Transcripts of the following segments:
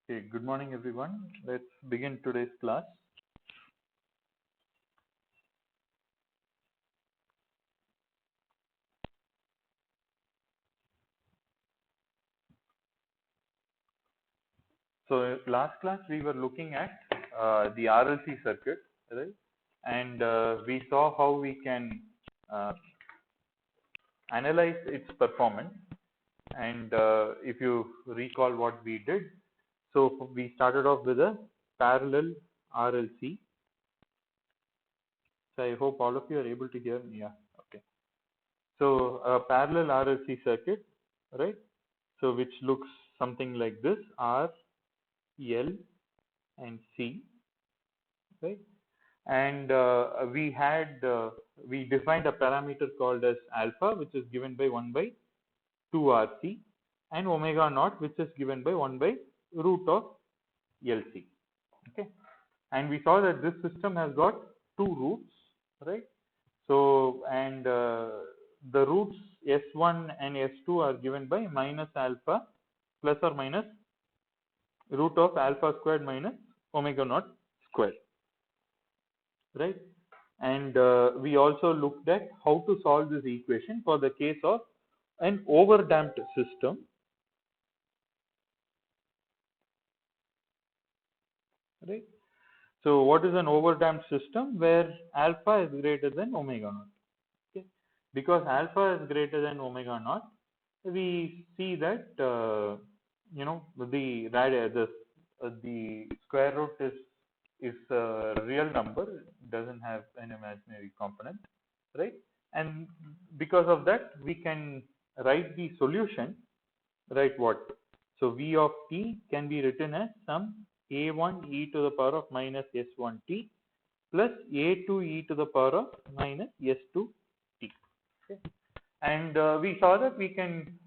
Okay, good morning everyone. Let's begin today's class. So last class we were looking at the RLC circuit, right? And we saw how we can uh, analyze its performance. And if you recall what we did, so we started off with a parallel RLC. So I hope all of you are able to hear me. Yeah, okay. So a parallel RLC circuit, right? So which looks something like this: R, L, and C, right? And we defined a parameter called as alpha, which is given by 1 by 2 RC, and omega naught, which is given by 1 by root of LC. Okay, and we saw that this system has got two roots, right? So and the roots S1 and S2 are given by minus alpha plus or minus root of alpha squared minus omega naught squared, right? And we also looked at how to solve this equation for the case of an overdamped system, right? So what is an overdamped system? Where alpha is greater than omega naught. Okay, because alpha is greater than omega naught, we see that the square root is a real number, it doesn't have an imaginary component, right? And because of that, we can write the solution, right? What? So v of t can be written as some a1 e to the power of minus s1 t plus a2 e to the power of minus s2 t. Okay. And we saw that we can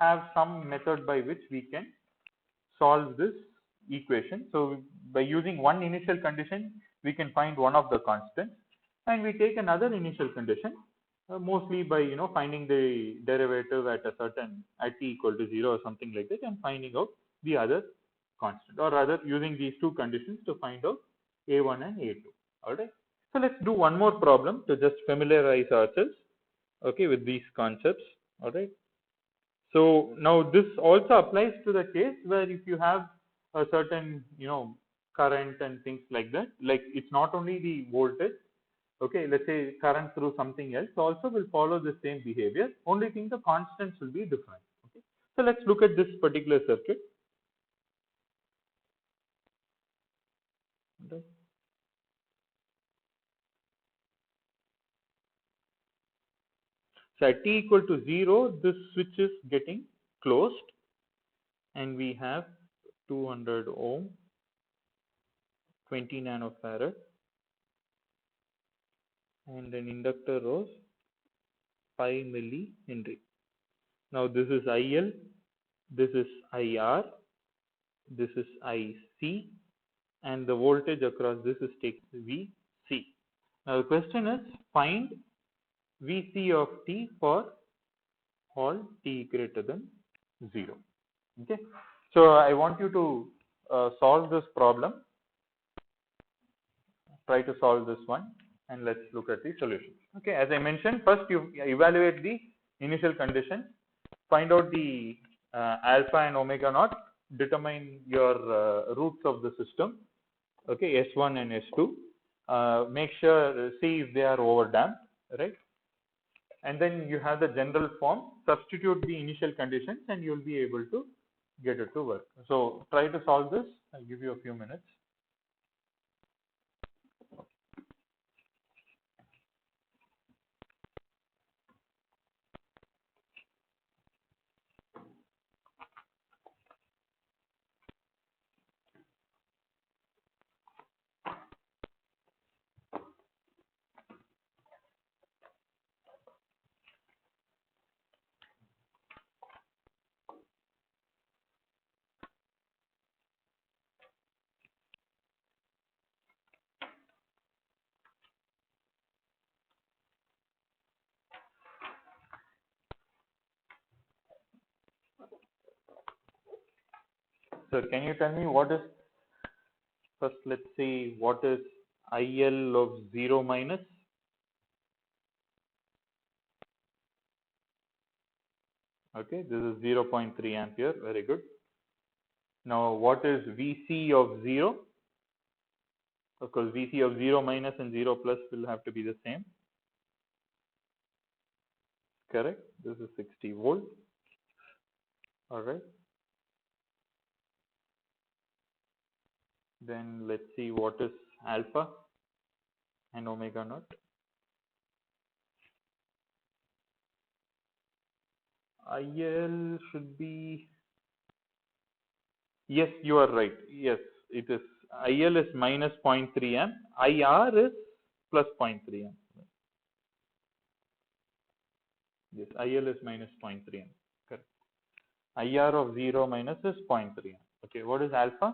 have some method by which we can solve this equation. So by using one initial condition, we can find one of the constants, and we take another initial condition, mostly by finding the derivative at a certain at t equal to 0 or something like that, and finding out the other constant, or rather using these two conditions to find out a1 and a2. All right. So let's do one more problem to just familiarize ourselves, okay, with these concepts. All right. So now this also applies to the case where if you have a certain current and things like that, like it's not only the voltage, okay, let's say current through something else also will follow the same behavior, only thing the constants will be different. Okay, so let's look at this particular circuit. Okay. So at t equal to 0, this switch is getting closed, and we have 200 ohm, 20 nanofarad, and an inductor rose 5 millihenry. Now this is IL, this is IR, this is IC, and the voltage across this is VC. Now the question is, find VC of t for all t greater than 0. Okay, so I want you to solve this problem. Try to solve this one, and let's look at the solution. Okay, as I mentioned, first you evaluate the initial condition, find out the alpha and omega naught, determine your roots of the system, okay, S1 and S2, make sure, see if they are overdamped, right? And then you have the general form, substitute the initial conditions, and you'll be able to get it to work. So try to solve this. I'll give you a few minutes. So can you tell me what is, first let's see what is IL of 0 minus? Okay, this is 0.3 ampere, very good. Now what is VC of 0? Of course, VC of 0 minus and 0 plus will have to be the same. Correct, this is 60 volt. All right. Then let's see what is alpha and omega naught. IL should be, yes, you are right. Yes, it is. IL is minus 0.3 amp. IR is plus 0.3 amp. Yes, IL is minus 0.3 amp. Correct. IR of 0 minus is 0.3 amp. Okay, what is alpha?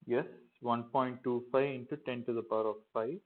Yes, 1.25 into 10 to the power of 5.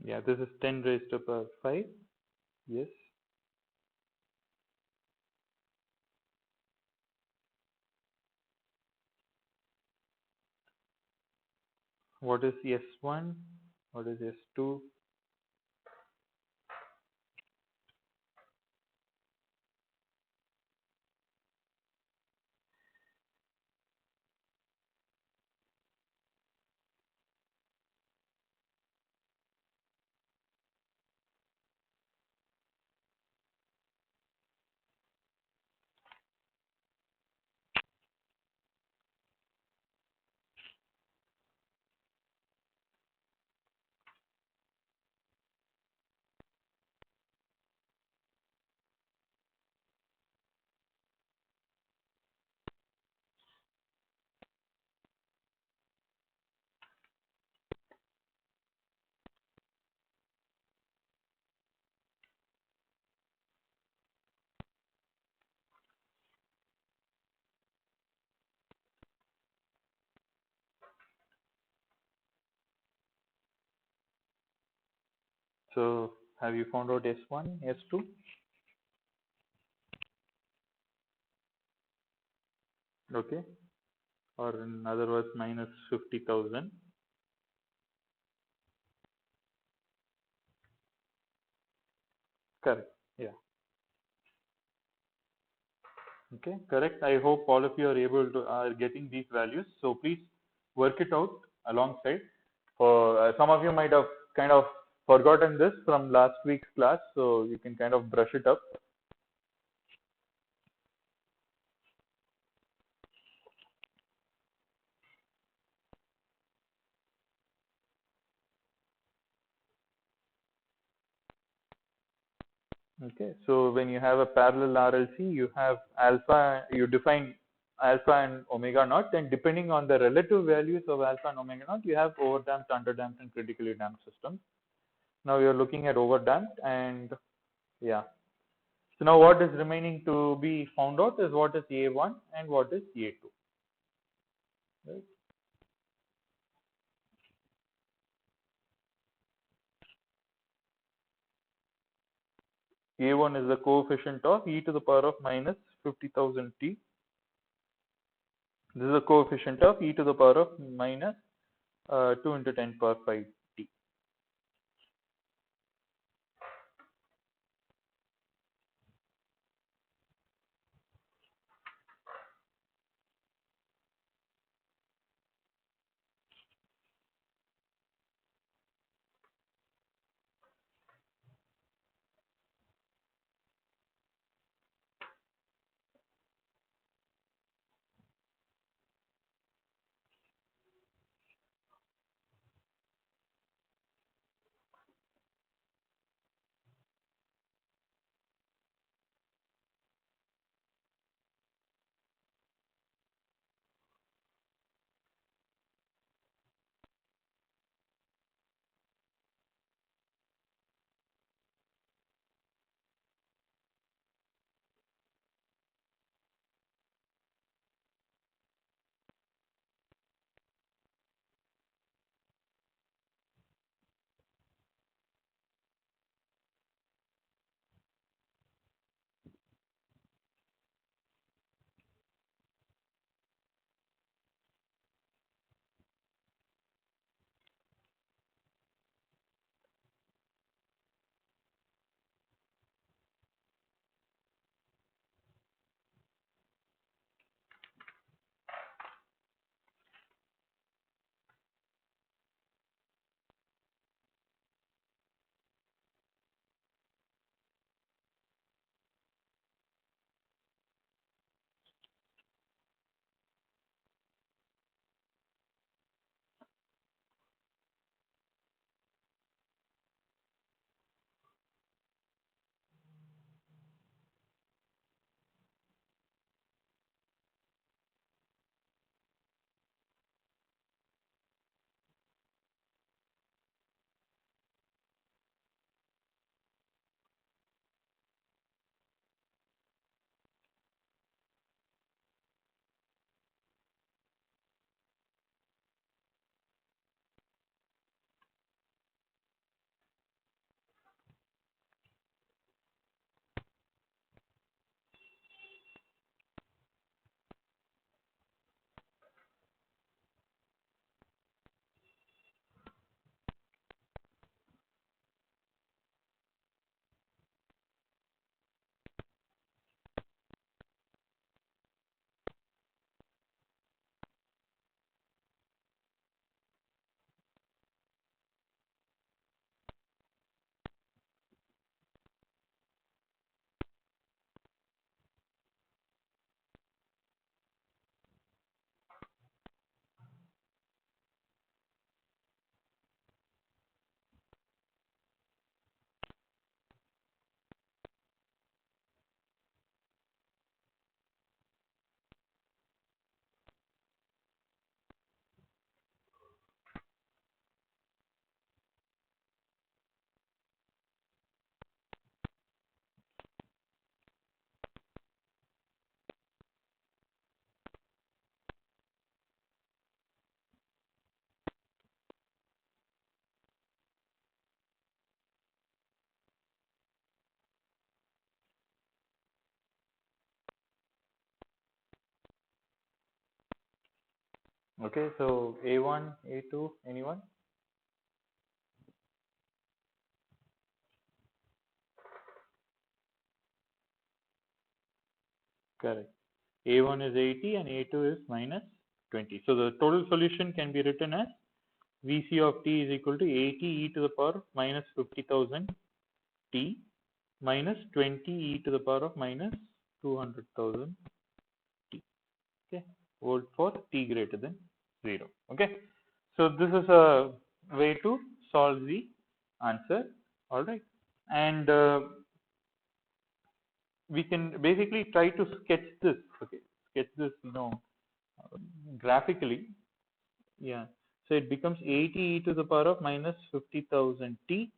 Yeah, this is 10 raised to the power 5. Yes. What is S1? What is S2? So have you found out S1, S2? Okay. Or in other words, minus 50,000. Correct. Yeah. Okay. Correct. I hope all of you are getting these values. So please work it out alongside. For some of you might have kind of forgotten this from last week's class, so you can kind of brush it up. Okay, so when you have a parallel RLC, you have alpha, you define alpha and omega naught, and depending on the relative values of alpha and omega naught, you have overdamped, underdamped, and critically damped systems. Now you're looking at overdamped, and yeah. So now what is remaining to be found out is what is A1 and what is A2. Right? A1 is the coefficient of e to the power of minus 50,000 t. This is the coefficient of e to the power of minus 2 into 10 power 5 t. Okay, so A1, A2, anyone? Correct. A1 is 80 and A2 is minus 20. So the total solution can be written as Vc of t is equal to 80 e to the power of minus 50,000 t minus 20 e to the power of minus 200,000 t. Okay, volt for t greater than 0. Okay, so this is a way to solve the answer. All right, and we can basically try to sketch this. Okay, sketch this, graphically. Yeah, so it becomes 80 e to the power of minus 50,000 t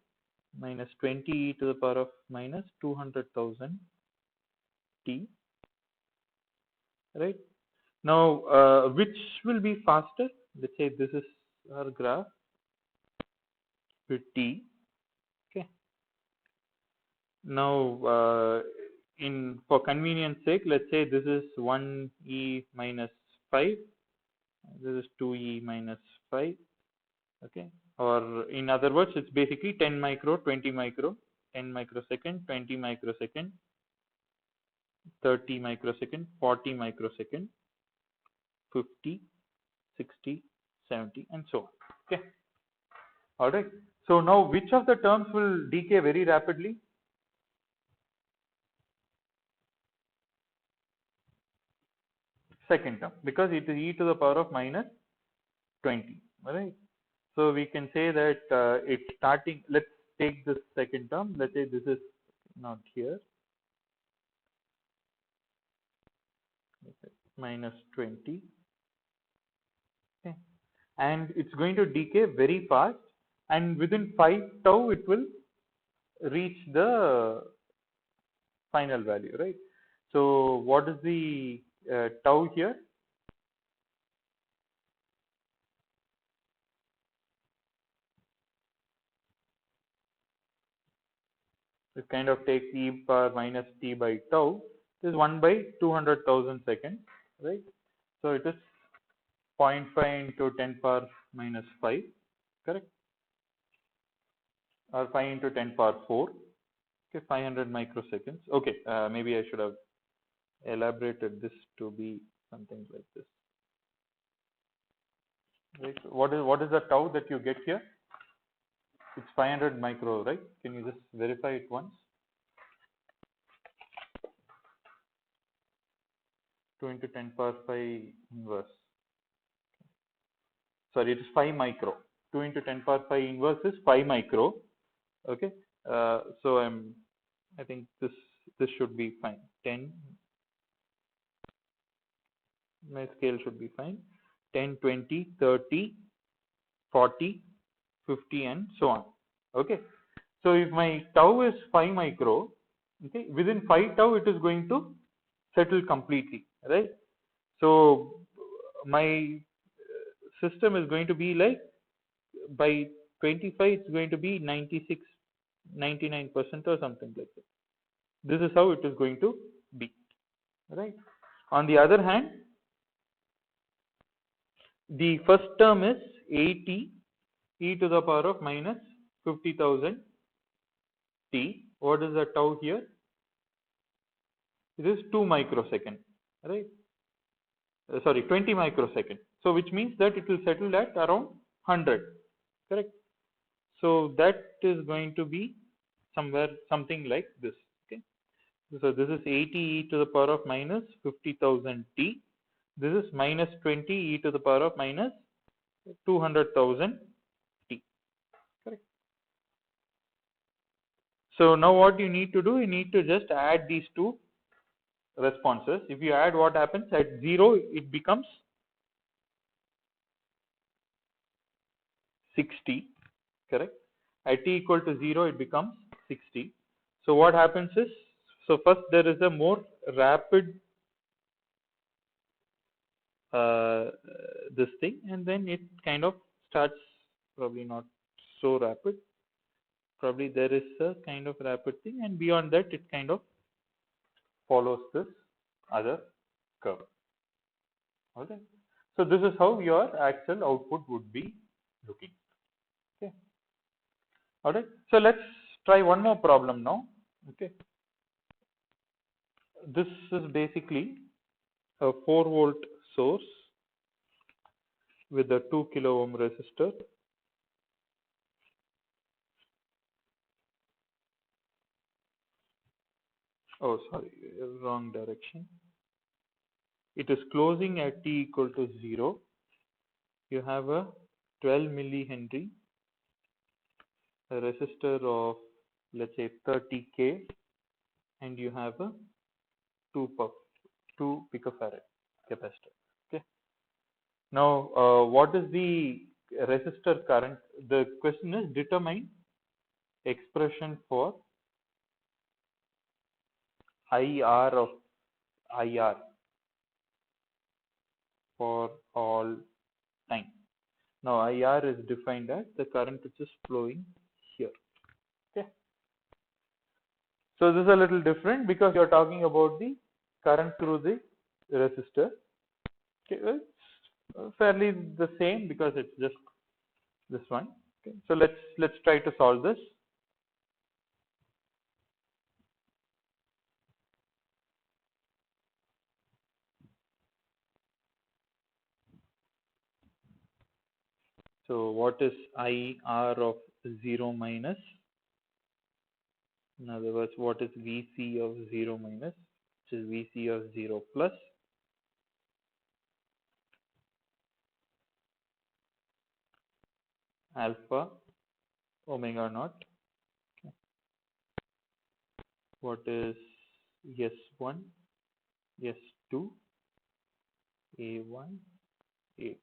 minus 20 e to the power of minus 200,000 t, right? Now, which will be faster? Let's say this is our graph. With t, okay, Now, for convenience sake, let's say this is 1e minus 5, this is 2e minus 5, okay? Or in other words, it's basically 10 micro, 20 micro, 10 microsecond, 20 microsecond, 30 microsecond, 40 microsecond, 50, 60, 70, and so on, okay? All right. So now, which of the terms will decay very rapidly? Second term, because it is e to the power of minus 20, right? So we can say that it's starting, let's take this second term, let's say this is not here, minus 20, okay, and it's going to decay very fast, and within 5 tau it will reach the final value, right? So what is the tau here? It kind of takes e power minus t by tau. This is 1 by 200,000 seconds, right? So it is 0.5 into 10 power minus 5, correct? Or 5 into 10 power 4, okay, 500 microseconds. Okay, maybe I should have elaborated this to be something like this. Right? So what is the tau that you get here? It's 500 micro, right? Can you just verify it once? 2 into 10 power 5 inverse. Sorry, it is 5 micro. 2 into 10 power 5 inverse is 5 micro. Okay. So I think this should be fine. 10. My scale should be fine. 10, 20, 30, 40, 50, and so on. Okay. So if my tau is 5 micro, okay, within 5 tau it is going to settle completely, right? So my system is going to be like, by 25 it's going to be 96, 99% or something like that. This is how it is going to be, right? On the other hand, the first term is 80 e to the power of minus 50,000 t. What is the tau here? It is 2 microsecond, right? Sorry, 20 microsecond. So which means that it will settle at around 100, correct? So that is going to be somewhere something like this, okay? So this is 80 e to the power of minus 50,000 t. This is minus 20 e to the power of minus 200,000 t, correct? So now what you need to do, you need to just add these two responses. If you add, what happens at 0, it becomes 60, correct? At t equal to 0, it becomes 60. So what happens is, so first there is a more rapid this thing, and then it kind of starts, probably not so rapid, probably there is a kind of rapid thing, and beyond that it kind of follows this other curve. Okay, so this is how your actual output would be looking. Okay, all right, so let's try one more problem now. Okay, this is basically a 4-volt source with a 2 kilo ohm resistor. Oh, sorry, wrong direction. It is closing at t equal to 0. You have a 12 millihenry, a resistor of, let's say, 30K, and you have a 2 picofarad capacitor. Okay. Now, what is the resistor current? The question is, determine expression for IR of IR for all time. Now, IR is defined as the current which is flowing here. Okay. So this is a little different because you're talking about the current through the resistor. Okay, well, it's fairly the same because it's just this one. Okay, so let's try to solve this. So what is IR of 0 minus? In other words, what is VC of 0 minus, which is VC of 0 plus? Alpha omega naught. Okay. What is S1, S2, A1, A2?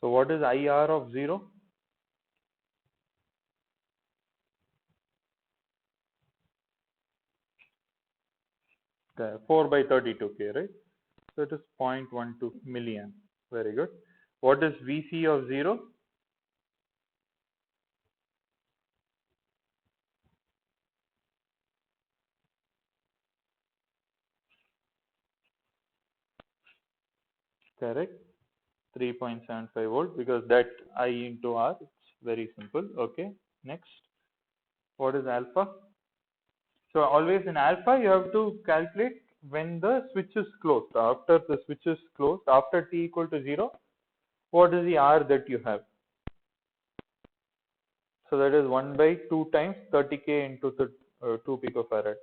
So what is IR of 0? Okay, 4 by 32K, right? So it is 0.12 milliamp. Very good. What is VC of 0? Correct. 3.75 volt, because that I into R, it's very simple. Okay. Next. What is alpha? So always in alpha, you have to calculate when the switch is closed. After the switch is closed, after t equal to 0, what is the R that you have? So that is 1 by 2 times 30K into the 2 picofarad.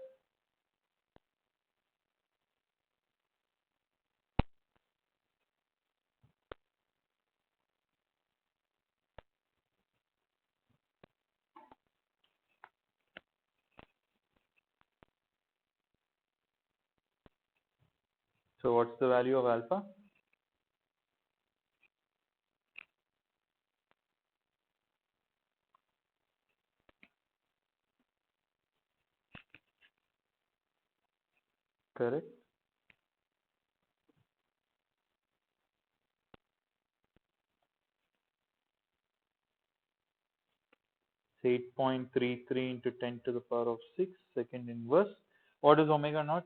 So what's the value of alpha? Correct. It's 8.33 into 10 to the power of 6 second inverse. What is omega naught?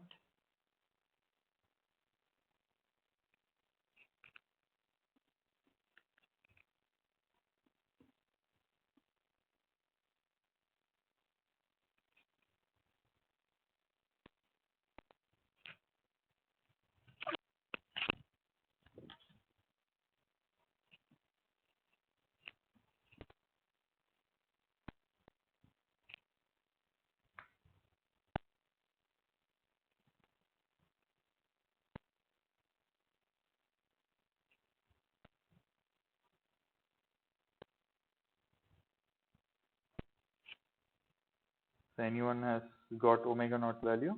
So anyone has got omega naught value?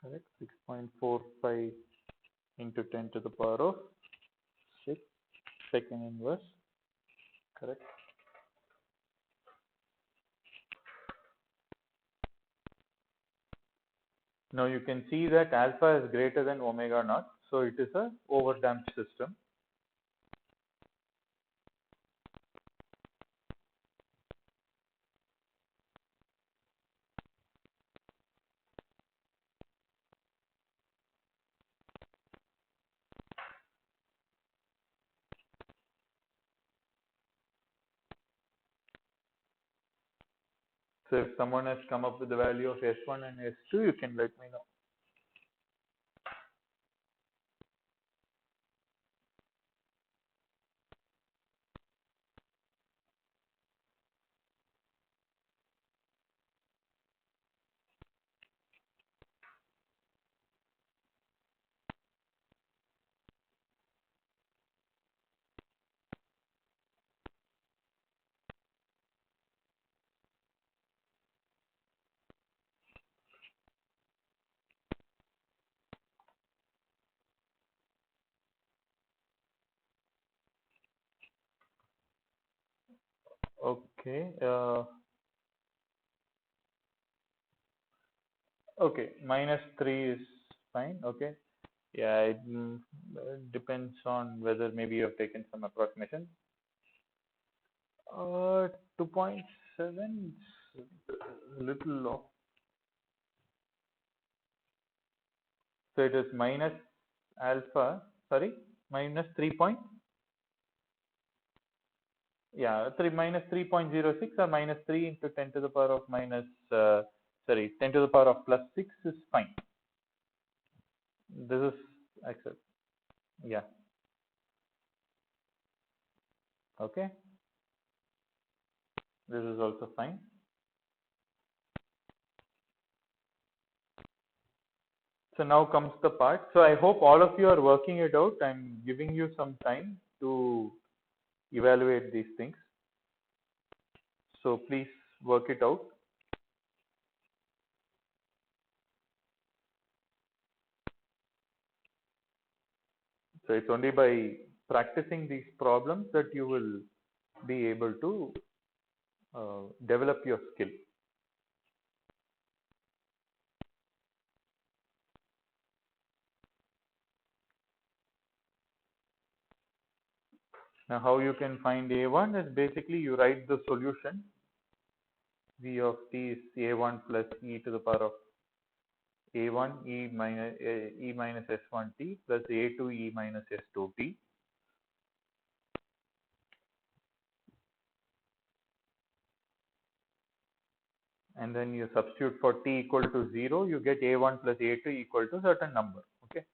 Correct. 6.45 into 10 to the power of 6 second inverse. Correct. Now you can see that alpha is greater than omega naught, so it is a overdamped system. So if someone has come up with the value of S1 and S2, you can let me know. Okay. Okay. -3 is fine. Okay. Yeah, it depends on whether maybe you have taken some approximation. 2.7 is a little low. So it is minus alpha, sorry, minus 3 point, yeah, 3 or minus 3 into 10 to the power of minus, sorry, 10 to the power of plus 6 is fine. This is accept, yeah, okay. This is also fine. So now comes the part. So I hope all of you are working it out. I'm giving you some time to evaluate these things. So please work it out. So it's only by practicing these problems that you will be able to develop your skill. Now how you can find A1 is basically you write the solution. V of t is A1 plus e to the power of A1 e minus S1t plus A2 e minus S2t. And then you substitute for t equal to 0, you get A1 plus A2 equal to certain number. Okay.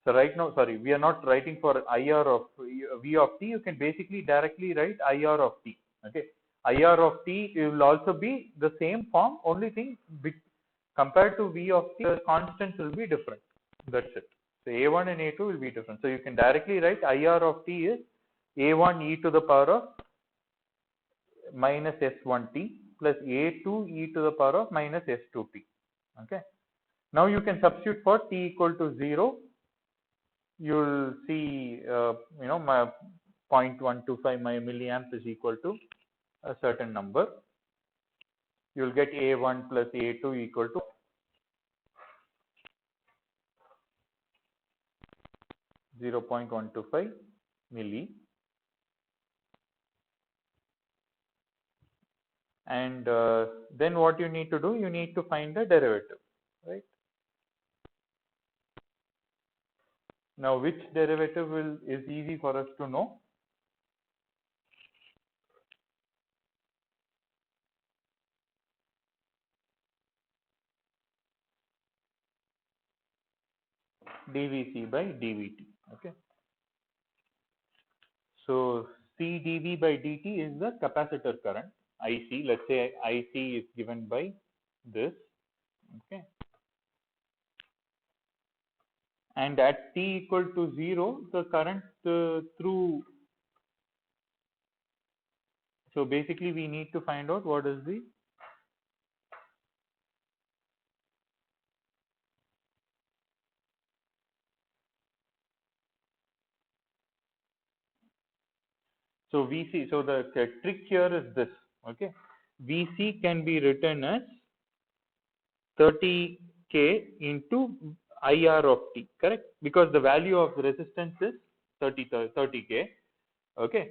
So right now, sorry, we are not writing for IR of V of t. You can basically directly write IR of t. Okay. IR of t will also be the same form. Only thing compared to V of t, the constants will be different. That's it. So A1 and A2 will be different. So you can directly write IR of t is A1 e to the power of minus S1t plus A2 e to the power of minus S2t. Okay. Now you can substitute for t equal to 0. You'll see, my 0.125 milliamp is equal to a certain number. You'll get A1 plus A2 equal to 0.125 milli. And then what you need to do, you need to find the derivative, right? Now, which derivative is easy for us to know? dVc by dVt. Okay. So C dV by dt is the capacitor current IC. Let's say IC is given by this. Okay. And at t equal to 0, the current through. So basically, we need to find out what is the so VC. So the trick here is this. Okay, VC can be written as 30K into IR of t, correct? Because the value of the resistance is 30K. Okay.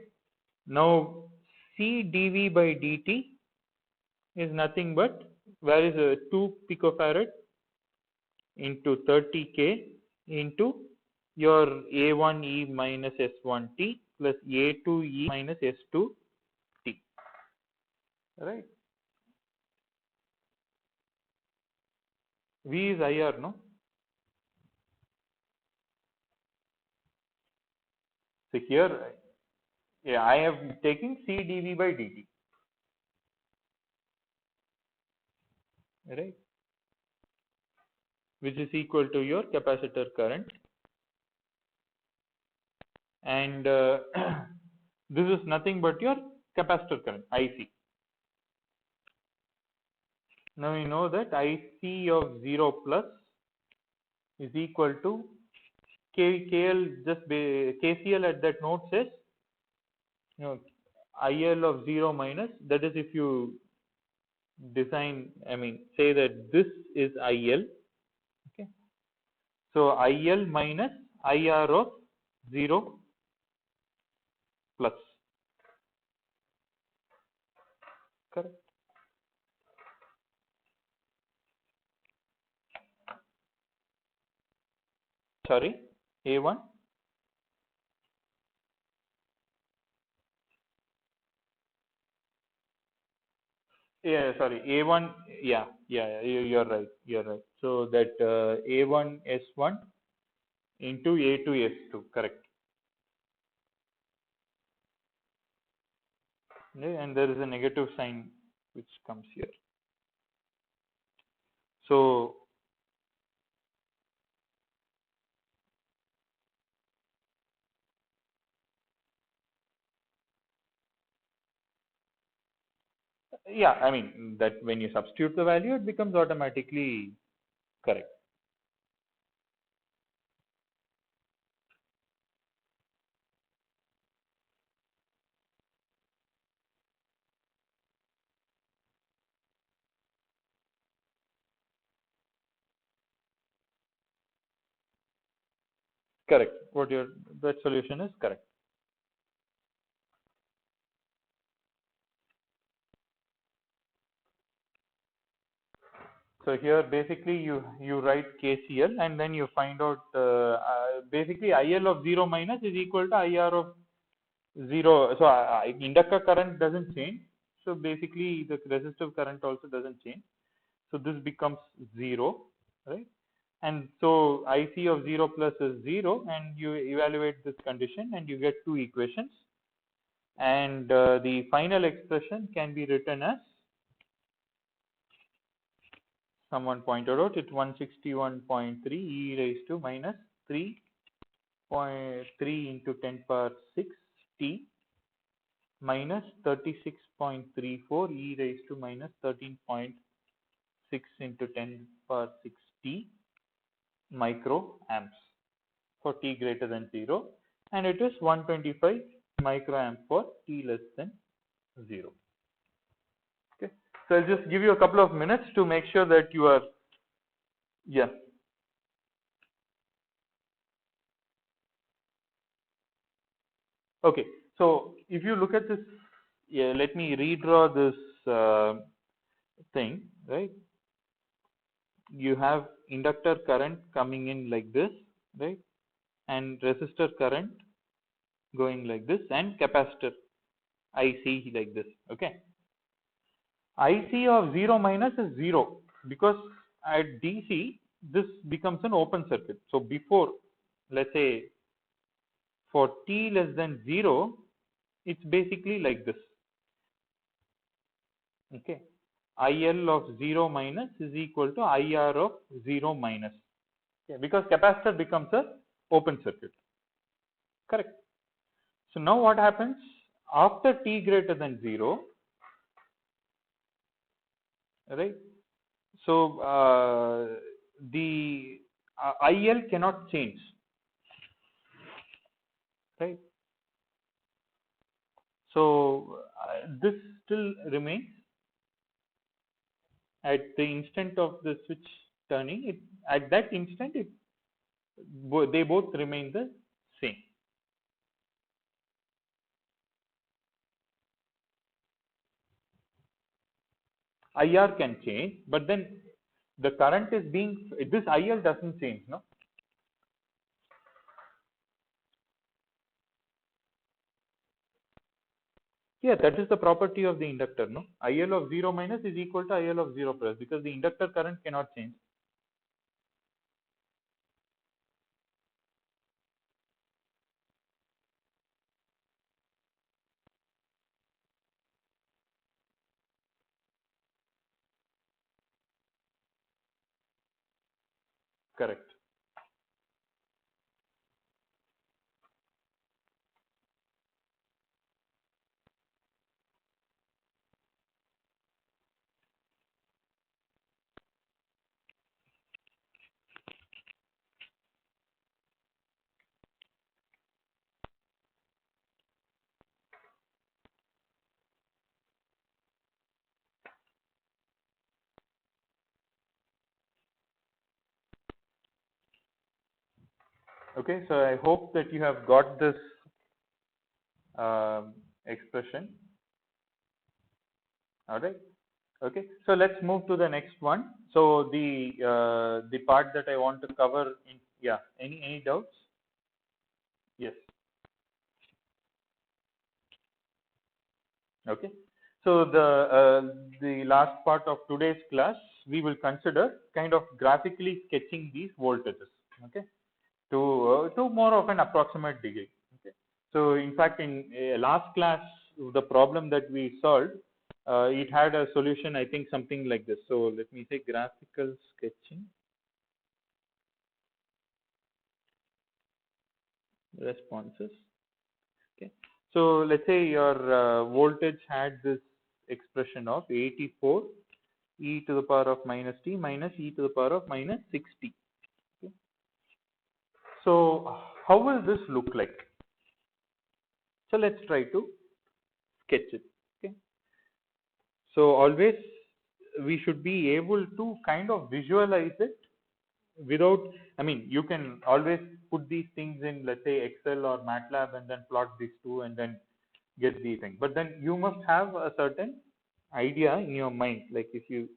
Now C dV by dt is nothing but, where is a 2 picofarad into 30K into your A1E minus S1T plus A2E minus S2T, right? V is IR, no? So here, yeah, I am taking C dV by dt, right? Which is equal to your capacitor current. And this is nothing but your capacitor current, IC. Now you know that IC of 0 plus is equal to KL, just KCL at that node says, IL of 0 minus, that is if you design, I mean, say that this is IL, okay. So IL minus IR of 0 plus, correct? Sorry, A1? Yeah, sorry, A1, yeah, you're right, you're right. So that A1 S1 into A2 S2, correct. Okay, and there is a negative sign which comes here. So yeah, I mean that when you substitute the value, it becomes automatically correct. Correct. What your that solution is correct. So here basically you write KCL and then you find out basically IL of 0 minus is equal to IR of 0. So inductor current doesn't change. So basically the resistive current also doesn't change. So this becomes 0, right? And so IC of 0 plus is 0, and you evaluate this condition and you get two equations. And the final expression can be written as, someone pointed out, it's 161.3 e raised to minus 3.3 into 10 power 6 t minus 36.34 e raised to minus 13.6 into 10 power 6 t microamps for t greater than 0, and it is 125 microamp for t less than 0. Okay, so I'll just give you a couple of minutes to make sure that you are, yeah. Okay, so if you look at this, yeah, let me redraw this thing, right? You have inductor current coming in like this, right? And resistor current going like this, and capacitor IC like this, okay? IC of 0 minus is 0 because at DC this becomes an open circuit. So before, let's say for t less than 0, it's basically like this, okay? IL of 0 minus is equal to IR of 0 minus, okay, because capacitor becomes a open circuit, correct? So now what happens after t greater than 0, right? So the IL cannot change, right? So this still remains at the instant of the switch turning. It at that instant they both remain the same. IR can change, but then the current is being, this IL doesn't change, no? Yeah, that is the property of the inductor, no? IL of 0 minus is equal to IL of 0 plus because the inductor current cannot change. Correct. Okay, so I hope that you have got this expression. All right. Okay, so let's move to the next one. So the part that I want to cover in, yeah, any doubts? Yes. Okay. So the last part of today's class, we will consider kind of graphically sketching these voltages. Okay, to more of an approximate degree. Okay. So in fact, in last class, the problem that we solved, it had a solution. I think something like this. So let me say graphical sketching responses. Okay. So let's say your voltage had this expression of 84 e to the power of minus t minus e to the power of minus 60. Okay. So how will this look like? So let's try to sketch it. Okay. So always we should be able to kind of visualize it without, I mean, you can always put these things in, let's say, Excel or MATLAB and then plot these two and then get the thing. But then you must have a certain idea in your mind, like if you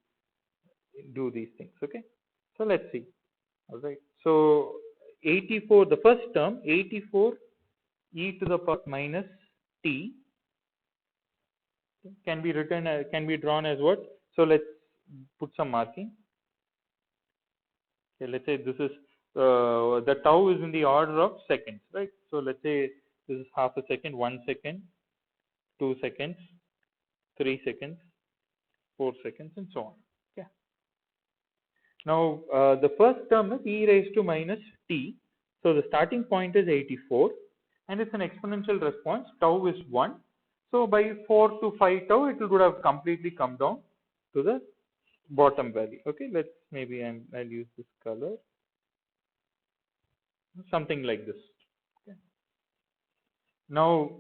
do these things. Okay. So let's see. All right. So 84, the first term, 84 e to the power minus t can be written, can be drawn as what? So let's put some marking. Okay, let's say this is the tau is in the order of seconds, right? So let's say this is half a second, 1 second, 2 seconds, 3 seconds, 4 seconds, and so on. Okay. Now the first term is e raised to minus t. So the starting point is 84, and it's an exponential response. Tau is 1. So by 4 to 5 tau, it would have completely come down to the bottom value. Okay, let's maybe I'll use this color, something like this. Okay. Now,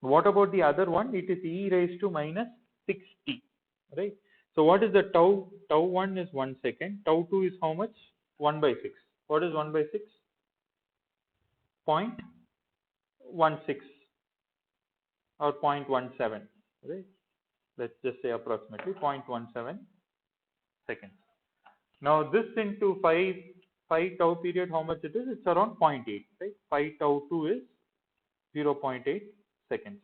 what about the other one? It is e raised to minus 6t, right? So what is the tau? Tau 1 is 1 second. Tau 2 is how much? 1 by 6. What is 1 by 6? 0.16 or 0.17, right? Let's just say approximately 0.17 seconds. Now this into 5 tau period, how much it is? It's around 0.8, right? 5 tau 2 is 0.8 seconds.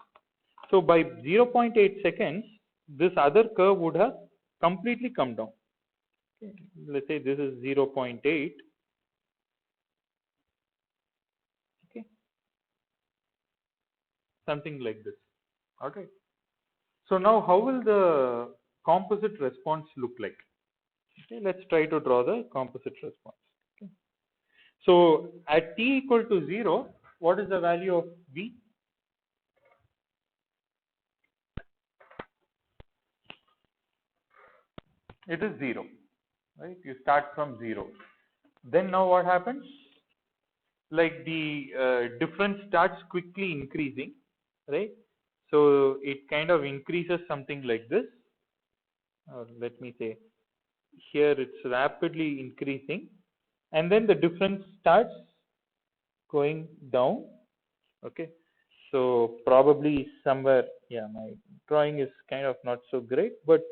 So by 0.8 seconds, this other curve would have completely come down. Okay. Let's say this is 0.8. Okay, something like this. All right. So now, how will the composite response look like? Okay, let's try to draw the composite response. Okay. So at t equal to 0, what is the value of V? It is 0, right? You start from 0. Then now what happens? Like the difference starts quickly increasing, right? So it kind of increases something like this. Or let me say, here it's rapidly increasing, and then the difference starts going down. Okay, so probably somewhere, yeah, my drawing is kind of not so great, but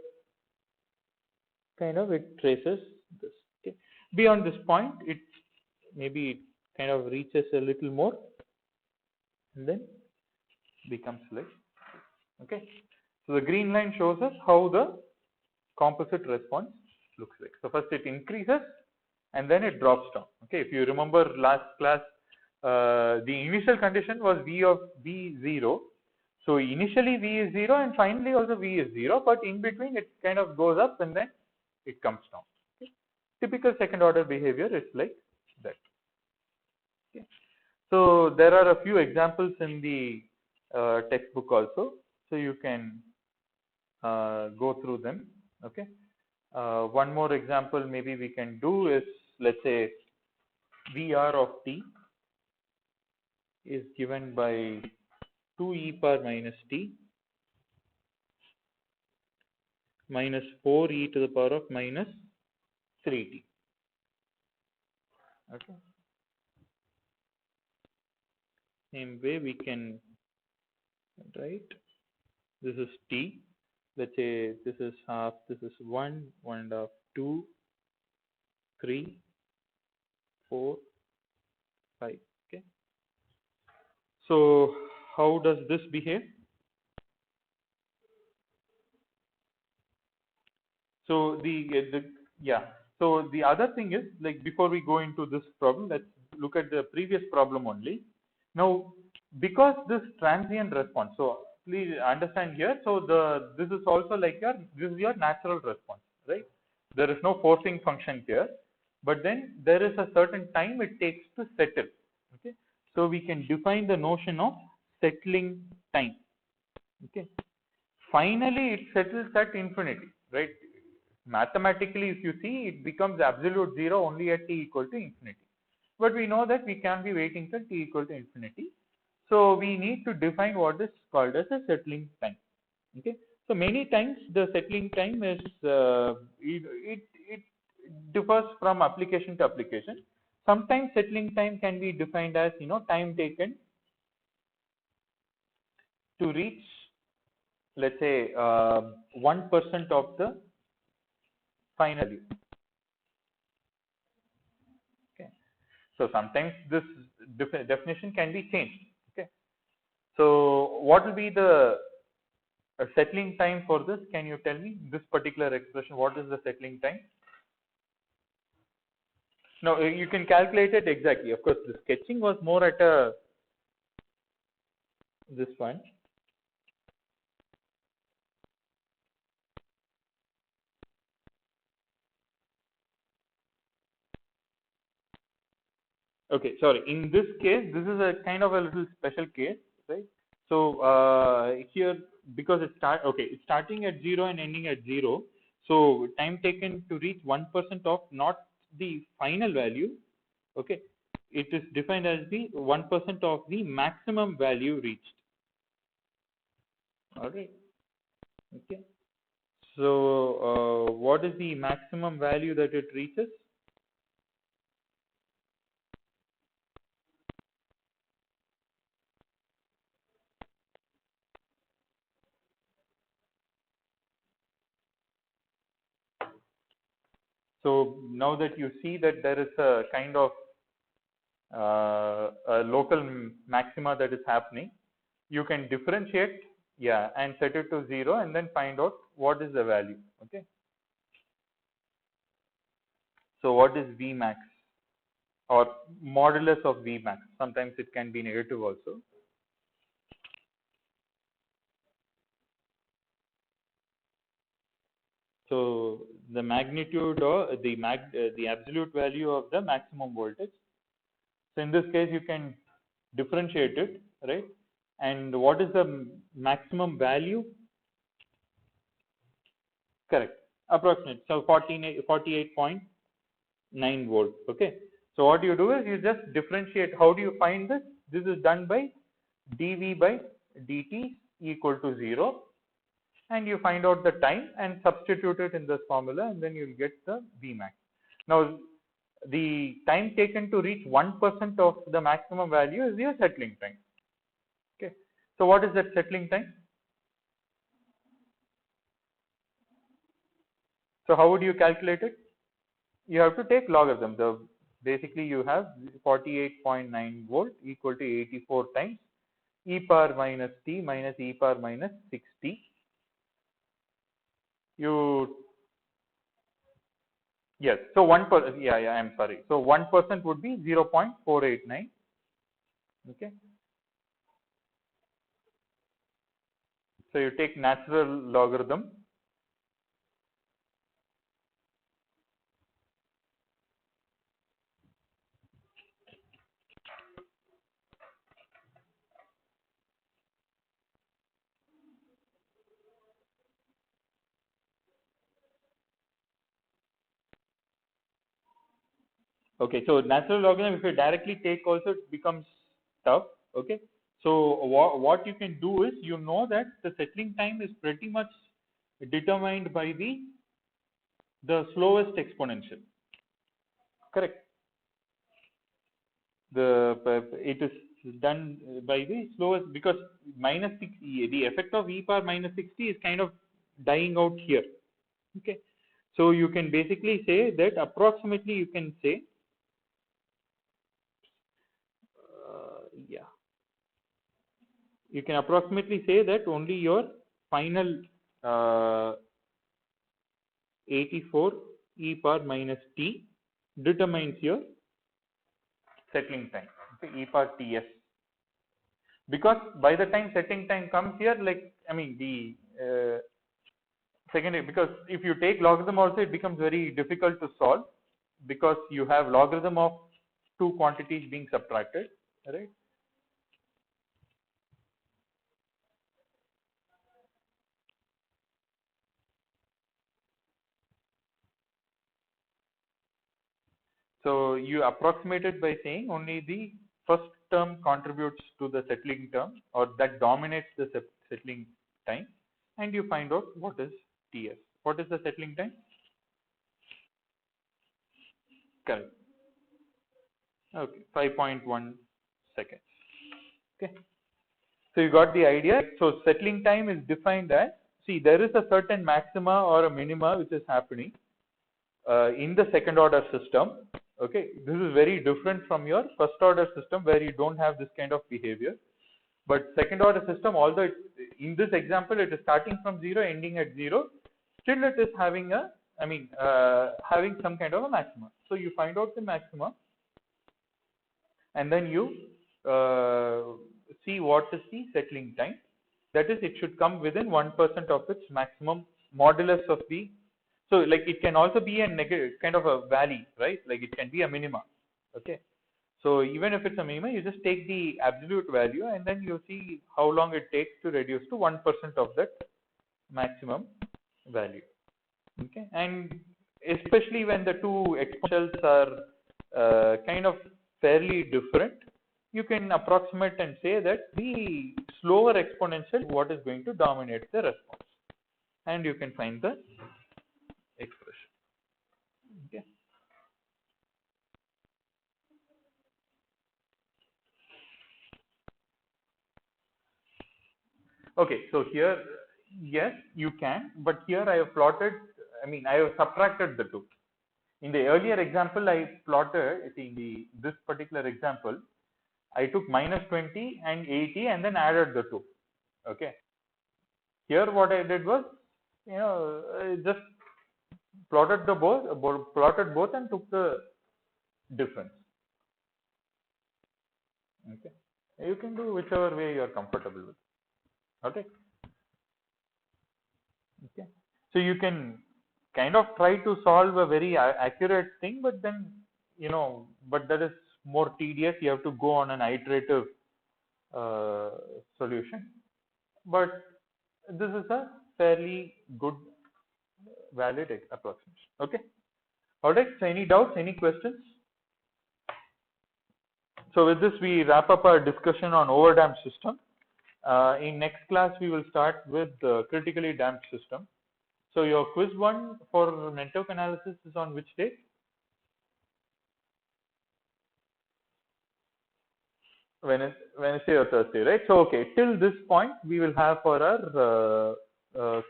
kind of it traces this. Okay, beyond this point, it maybe it kind of reaches a little more, and then becomes like, okay. So the green line shows us how the composite response looks like. So first it increases and then it drops down. Okay, if you remember last class, the initial condition was V of V0. So initially V is 0 and finally also V is 0, but in between it kind of goes up and then it comes down. Okay. Typical second order behavior is like that. Okay. So there are a few examples in the textbook also, so you can go through them. Okay. One more example maybe we can do is, let's say Vr of t is given by 2 e power minus t minus 4 e to the power of minus 3t. Okay. Same way we can write this is t. Let's say this is half, this is 1.5, 2, 3, 4, 5. Okay. So how does this behave? So yeah. So the other thing is, like, before we go into this problem, let's look at the previous problem only. Now, because this transient response, so please understand here. So this is also like this is your natural response, right? There is no forcing function here, but then there is a certain time it takes to settle. Okay. So we can define the notion of settling time. Okay. Finally, it settles at infinity, right? Mathematically, if you see, it becomes absolute zero only at t equal to infinity. But we know that we can't be waiting till t equal to infinity. So we need to define what is called as a settling time. Okay. So many times the settling time is it differs from application to application. Sometimes settling time can be defined as time taken to reach, let's say, 1% of the final value. Okay. So sometimes this definition can be changed. Okay. So what will be the settling time for this? Can you tell me this particular expression? What is the settling time? No, you can calculate it exactly. Of course, the sketching was more at this one. Okay, sorry. In this case, this is a kind of a little special case, right? So here, because it's starting at 0 and ending at 0. So time taken to reach 1% of not the final value. Okay, it is defined as the 1% of the maximum value reached. All right. Okay. So what is the maximum value that it reaches? So now that you see that there is a kind of a local maxima that is happening, you can differentiate, yeah, and set it to 0 and then find out what is the value. Okay. So what is Vmax or modulus of Vmax? Sometimes it can be negative also. So the magnitude or the absolute value of the maximum voltage. So in this case, you can differentiate it, right? And what is the maximum value? Correct, approximate. So 48.9 volt. Okay. So what you do is you just differentiate. How do you find this? This is done by dV by dt equal to 0, and you find out the time and substitute it in this formula, and then you'll get the Vmax. Now, the time taken to reach 1% of the maximum value is your settling time. Okay. So what is that settling time? So how would you calculate it? You have to take logarithm. Basically you have 48.9 volt equal to 84 times e power minus t minus e power minus 6t. Yes. So 1%. Yeah, I'm sorry. So 1% would be 0.489. Okay. So you take natural logarithm. Okay. So natural logarithm, if you directly take also, it becomes tough. Okay. So what you can do is, that the settling time is pretty much determined by the slowest exponential. Correct. It is done by the slowest, because minus 60, the effect of e power minus 60 is kind of dying out here. Okay, so you can basically say that approximately you can say, yeah, you can approximately say that only your final 84 e power minus t determines your settling time, okay, e power ts. Because by the time settling time comes here, like, I mean, the secondary, because if you take logarithm also, it becomes very difficult to solve, because you have logarithm of two quantities being subtracted, right? So you approximate it by saying only the first term contributes to the settling term, or that dominates the settling time, and you find out what is TS. What is the settling time? Correct. Okay, 5.1 seconds. Okay. So you got the idea. So settling time is defined as, see, there is a certain maxima or a minima which is happening in the second order system. Okay, this is very different from your first order system where you don't have this kind of behavior. But second order system, although in this example it is starting from 0, ending at 0, still it is having a, I mean, having some kind of a maxima. So you find out the maxima, and then you see what is the settling time. That is, it should come within 1% of its maximum modulus of the. So like it can also be a negative kind of a valley, right? Like it can be a minima. Okay. So even if it's a minima, you just take the absolute value and then you see how long it takes to reduce to 1% of that maximum value. Okay. And especially when the two exponentials are kind of fairly different, you can approximate and say that the slower exponential is what is going to dominate the response, and you can find the expression. Okay. Okay, so here, yes, you can, but here I have plotted, I mean, I have subtracted the two. In the earlier example, I plotted, in this particular example, I took minus 20 and 80 and then added the two. Okay. Here what I did was, I just plotted both and took the difference. Okay. You can do whichever way you are comfortable with. Okay. Okay. So you can kind of try to solve a very accurate thing, but then, but that is more tedious. You have to go on an iterative solution. But this is a fairly good, valid approximation. Okay. All right. So any doubts, any questions? So with this, we wrap up our discussion on overdamped system. In next class, we will start with the critically damped system. So your quiz 1 for network analysis is on which date? Wednesday or Thursday, right? So okay, till this point we will have for our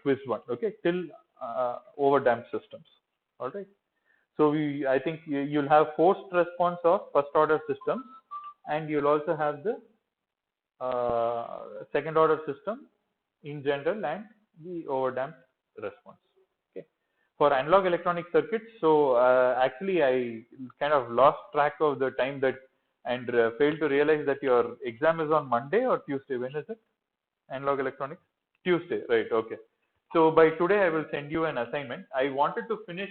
quiz 1. Okay, till overdamped systems. All right. So I think you'll have forced response of first order systems, and you'll also have the second order system in general and the overdamped response. Okay. For analog electronic circuits, so actually I kind of lost track of the time that, and failed to realize that your exam is on Monday or Tuesday. When is it? Analog electronics? Tuesday, right? Okay. So by today I will send you an assignment. I wanted to finish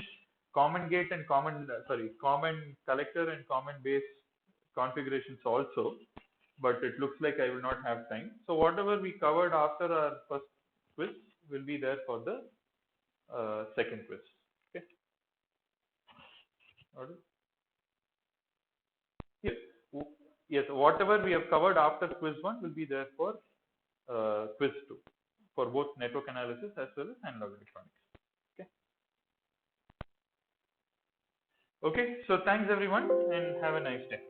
common gate and common collector and common base configurations also, but it looks like I will not have time. So whatever we covered after our first quiz will be there for the second quiz. Okay. All right. Yes. Yes. Whatever we have covered after quiz 1 will be there for quiz 2 for both network analysis as well as analog electronics. Okay. Okay. So thanks everyone and have a nice day.